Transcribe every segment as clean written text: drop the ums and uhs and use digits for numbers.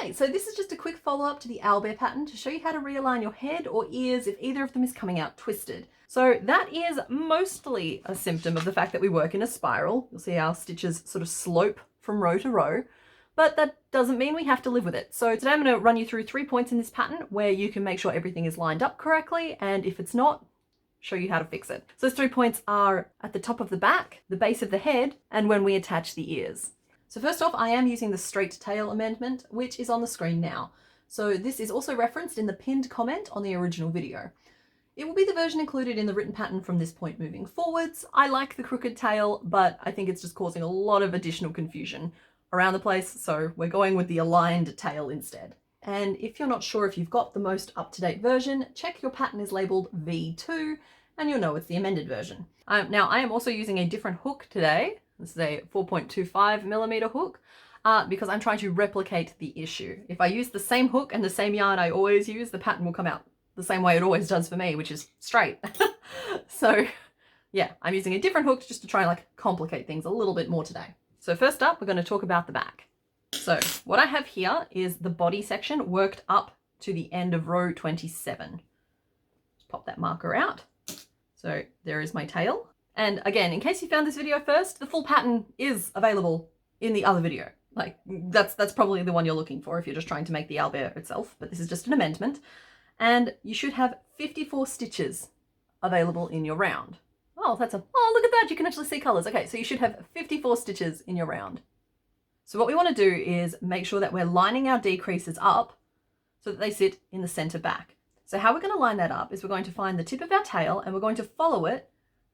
Okay, so this is just a quick follow-up to the owlbear pattern to show you how to realign your head or ears if either of them is coming out twisted. So that is mostly a symptom of the fact that we work in a spiral. You'll see our stitches sort of slope from row to row, but that doesn't mean we have to live with it. So today I'm going to run you through 3 points in this pattern where you can make sure everything is lined up correctly, and if it's not, show you how to fix it. So those 3 points are at the top of the back, the base of the head, and when we attach the ears. So first off, I am using the straight tail amendment, which is on the screen now. So this is also referenced in the pinned comment on the original video. It will be the version included in the written pattern from this point moving forwards. I like the crooked tail, but I think it's just causing a lot of additional confusion around the place, so we're going with the aligned tail instead. And if you're not sure if you've got the most up-to-date version, check your pattern is labeled V2 and you'll know it's the amended version. Now I am also using a different hook today. This is a 4.25mm hook because I'm trying to replicate the issue. If I use the same hook and the same yarn I always use, the pattern will come out the same way it always does for me, which is straight. So yeah, I'm using a different hook just to try and like complicate things a little bit more today. So first up, we're going to talk about the back. So what I have here is the body section worked up to the end of row 27. Pop that marker out. So there is my tail. And again, in case you found this video first, the full pattern is available in the other video. Like that's probably the one you're looking for if you're just trying to make the owlbear itself, but this is just an amendment. And you should have 54 stitches available in your round. Oh, look at that, you can actually see colors. Okay, so you should have 54 stitches in your round. So what we want to do is make sure that we're lining our decreases up so that they sit in the center back. So how we're going to line that up is we're going to find the tip of our tail and we're going to follow it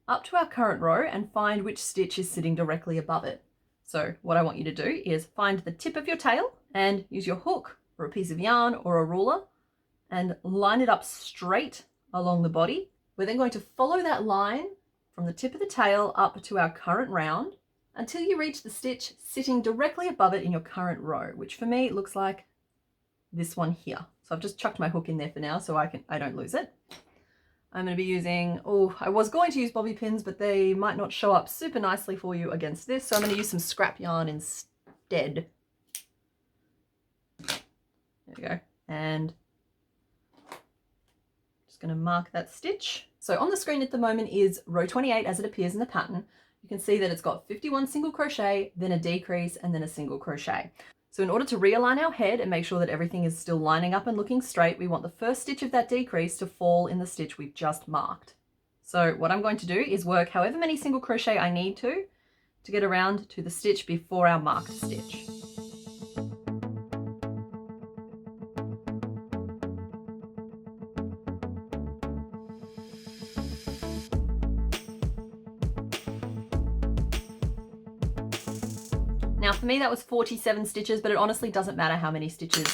up to our current row and find which stitch is sitting directly above it. So what I want you to do is find the tip of your tail and use your hook or a piece of yarn or a ruler and line it up straight along the body. We're then going to follow that line from the tip of the tail up to our current round until you reach the stitch sitting directly above it in your current row, which for me looks like this one here. So I've just chucked my hook in there for now so I don't lose it. I'm going to be using, I was going to use bobby pins, but they might not show up super nicely for you against this. So I'm going to use some scrap yarn instead. There we go. And just going to mark that stitch. So on the screen at the moment is row 28 as it appears in the pattern. You can see that it's got 51 single crochet, then a decrease, and then a single crochet. So in order to realign our head and make sure that everything is still lining up and looking straight, we want the first stitch of that decrease to fall in the stitch we've just marked. So what I'm going to do is work however many single crochet I need to get around to the stitch before our marked stitch. Now for me that was 47 stitches, but it honestly doesn't matter how many stitches.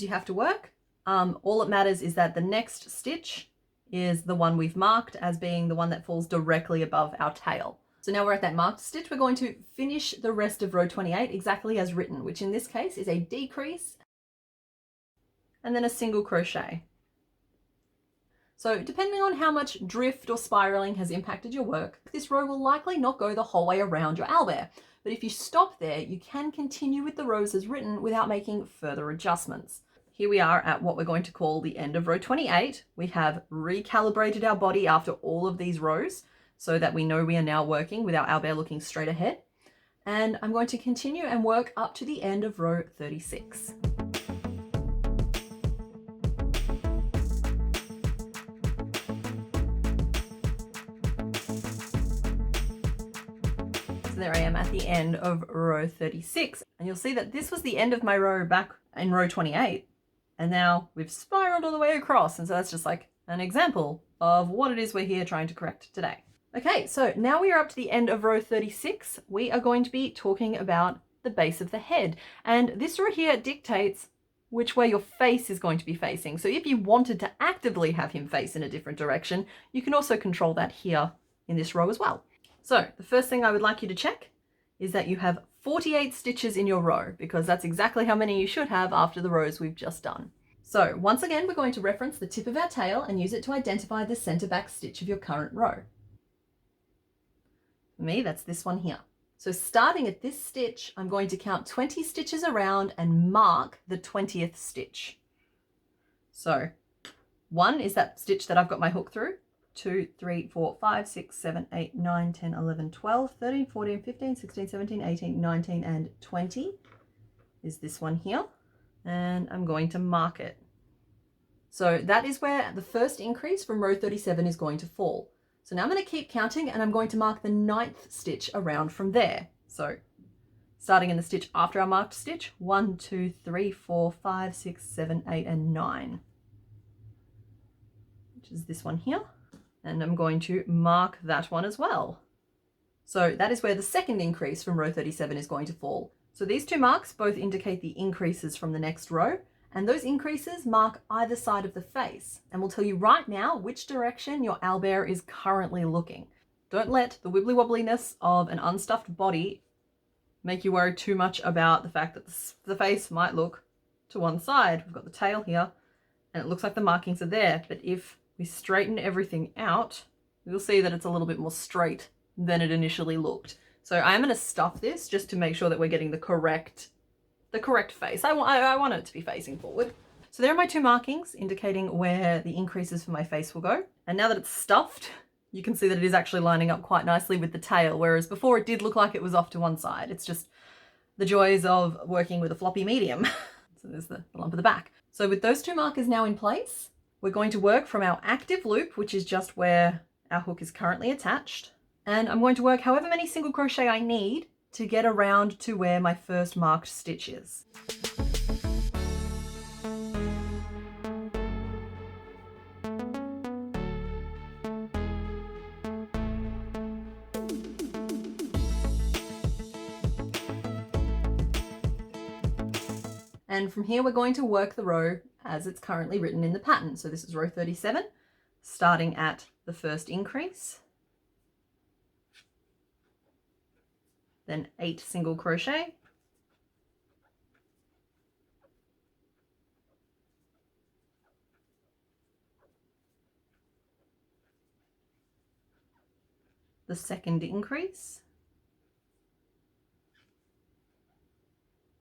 You have to work. All that matters is that the next stitch is the one we've marked as being the one that falls directly above our tail. So now we're at that marked stitch. We're going to finish the rest of row 28 exactly as written, which in this case is a decrease and then a single crochet. So depending on how much drift or spiraling has impacted your work, this row will likely not go the whole way around your owlbear. But if you stop there, you can continue with the rows as written without making further adjustments. Here we are at what we're going to call the end of row 28. We have recalibrated our body after all of these rows so that we know we are now working with our owlbear looking straight ahead. And I'm going to continue and work up to the end of row 36. There I am at the end of row 36, and you'll see that this was the end of my row back in row 28, and now we've spiraled all the way across, and so that's just like an example of what it is we're here trying to correct today. Okay, so now we are up to the end of row 36. We are going to be talking about the base of the head, and this row here dictates which way your face is going to be facing. So if you wanted to actively have him face in a different direction, you can also control that here in this row as well. So the first thing I would like you to check is that you have 48 stitches in your row, because that's exactly how many you should have after the rows we've just done. So once again, we're going to reference the tip of our tail and use it to identify the center back stitch of your current row. For me, that's this one here. So starting at this stitch, I'm going to count 20 stitches around and mark the 20th stitch. So 1 is that stitch that I've got my hook through. 2, 3, 4, 5, 6, 7, 8, 9, 10, 11, 12, 13, 14, 15, 16, 17, 18, 19, and 20 is this one here. And I'm going to mark it. So that is where the first increase from row 37 is going to fall. So now I'm going to keep counting and I'm going to mark the 9th stitch around from there. So starting in the stitch after our marked stitch, 1, 2, 3, 4, 5, 6, 7, 8, and 9, which is this one here. And I'm going to mark that one as well. So that is where the second increase from row 37 is going to fall. So these two marks both indicate the increases from the next row, and those increases mark either side of the face and will tell you right now which direction your owlbear is currently looking. Don't let the wibbly wobbliness of an unstuffed body make you worry too much about the fact that the face might look to one side. We've got the tail here and it looks like the markings are there, but if we straighten everything out, you'll see that it's a little bit more straight than it initially looked. So I am going to stuff this just to make sure that we're getting the correct face. I want it to be facing forward. So there are my two markings indicating where the increases for my face will go. And now that it's stuffed, you can see that it is actually lining up quite nicely with the tail, whereas before it did look like it was off to one side. It's just the joys of working with a floppy medium. So there's the lump at the back. So with those two markers now in place, we're going to work from our active loop, which is just where our hook is currently attached. And I'm going to work however many single crochet I need to get around to where my first marked stitch is. And from here, we're going to work the row as it's currently written in the pattern. So this is row 37, starting at the first increase, then 8 single crochet, the second increase,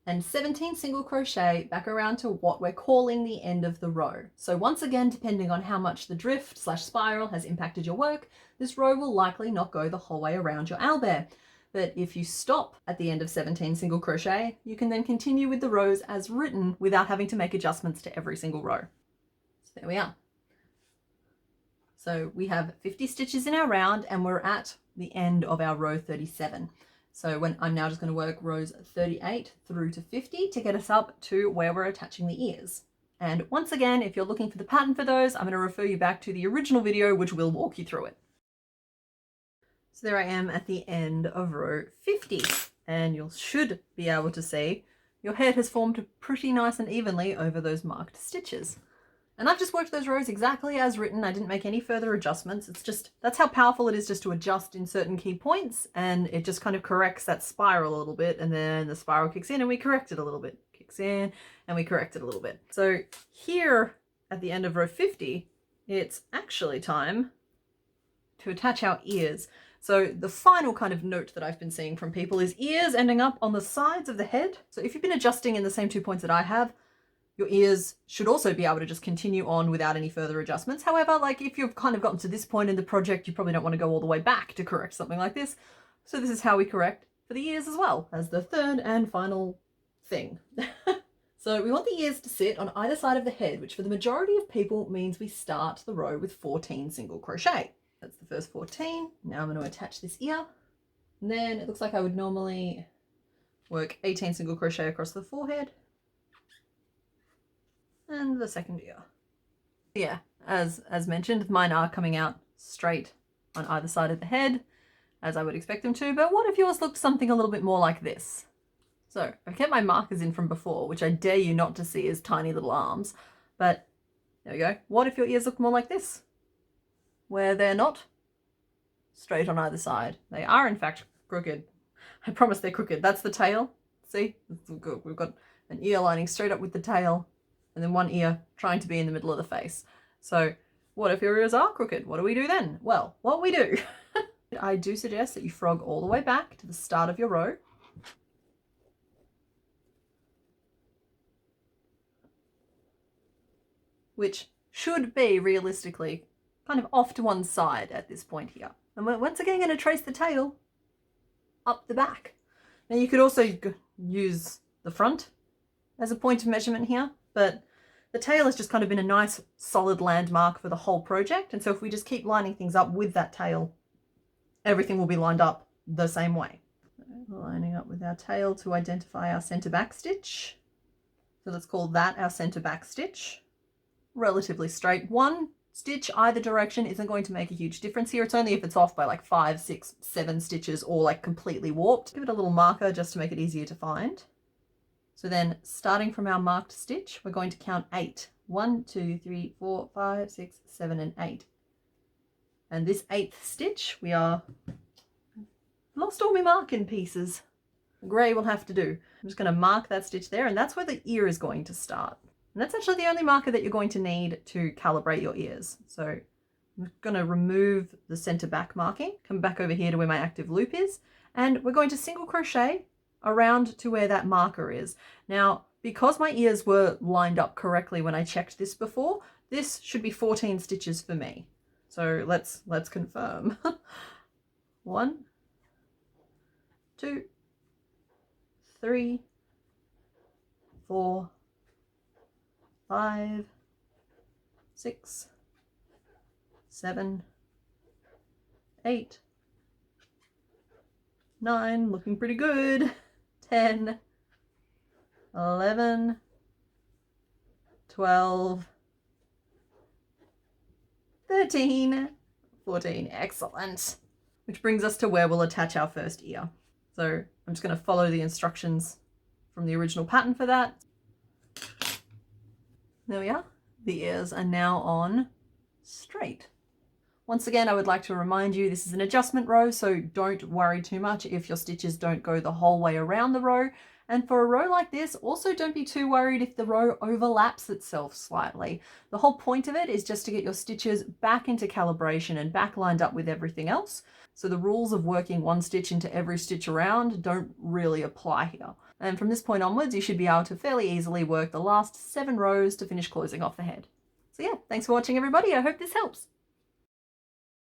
and 17 single crochet back around to what we're calling the end of the row. So once again, depending on how much the drift/spiral has impacted your work, this row will likely not go the whole way around your owlbear. But if you stop at the end of 17 single crochet, you can then continue with the rows as written without having to make adjustments to every single row. So there we are. So we have 50 stitches in our round and we're at the end of our row 37. So I'm now just going to work rows 38 through to 50 to get us up to where we're attaching the ears. And once again, if you're looking for the pattern for those, I'm going to refer you back to the original video, which will walk you through it. So there I am at the end of row 50, and you should be able to see your head has formed pretty nice and evenly over those marked stitches. And I've just worked those rows exactly as written. I didn't make any further adjustments. It's just, that's how powerful it is just to adjust in certain key points, and it just kind of corrects that spiral a little bit, and then the spiral kicks in and we correct it a little bit. Kicks in and we correct it a little bit. So here at the end of row 50, it's actually time to attach our ears. So the final kind of note that I've been seeing from people is ears ending up on the sides of the head. So if you've been adjusting in the same 2 points that I have, your ears should also be able to just continue on without any further adjustments. However, like if you've kind of gotten to this point in the project, you probably don't want to go all the way back to correct something like this. So this is how we correct for the ears as well, as the third and final thing. So we want the ears to sit on either side of the head, which for the majority of people means we start the row with 14 single crochet. That's the first 14. Now I'm going to attach this ear. And then it looks like I would normally work 18 single crochet across the forehead. And the second ear. Yeah, as mentioned, mine are coming out straight on either side of the head, as I would expect them to, but what if yours looked something a little bit more like this? So I've kept my markers in from before, which I dare you not to see as tiny little arms, but there we go. What if your ears look more like this? Where they're not straight on either side. They are in fact crooked. I promise they're crooked. That's the tail. See? We've got an ear lining straight up with the tail, and then one ear trying to be in the middle of the face. So what if your ears are crooked? What do we do then? Well, what we do I do suggest that you frog all the way back to the start of your row. Which should be realistically kind of off to one side at this point here. And we're once again going to trace the tail up the back. Now you could also use the front as a point of measurement here, but the tail has just kind of been a nice solid landmark for the whole project. And so if we just keep lining things up with that tail, everything will be lined up the same way. Lining up with our tail to identify our center back stitch. So let's call that our center back stitch. Relatively straight. One stitch either direction isn't going to make a huge difference here. It's only if it's off by like 5, 6, 7 stitches or like completely warped. Give it a little marker just to make it easier to find. So then starting from our marked stitch, we're going to count 8. 1, 2, 3, 4, 5, 6, 7, and 8. And this 8th stitch, we are lost all my marking pieces. Grey will have to do. I'm just going to mark that stitch there, and that's where the ear is going to start. And that's actually the only marker that you're going to need to calibrate your ears. So I'm going to remove the center back marking, come back over here to where my active loop is, and we're going to single crochet around to where that marker is. Now, because my ears were lined up correctly when I checked this before, this should be 14 stitches for me. So let's confirm. 1, 2, 3, 4, 5, 6, 7, 8, 9, looking pretty good. 10, 11, 12, 13, 14, excellent. Which brings us to where we'll attach our first ear. So I'm just going to follow the instructions from the original pattern for that. There we are. The ears are now on straight. Once again, I would like to remind you this is an adjustment row, so don't worry too much if your stitches don't go the whole way around the row. And for a row like this, also don't be too worried if the row overlaps itself slightly. The whole point of it is just to get your stitches back into calibration and back lined up with everything else. So the rules of working one stitch into every stitch around don't really apply here. And from this point onwards, you should be able to fairly easily work the last 7 rows to finish closing off the head. So yeah, thanks for watching everybody. I hope this helps.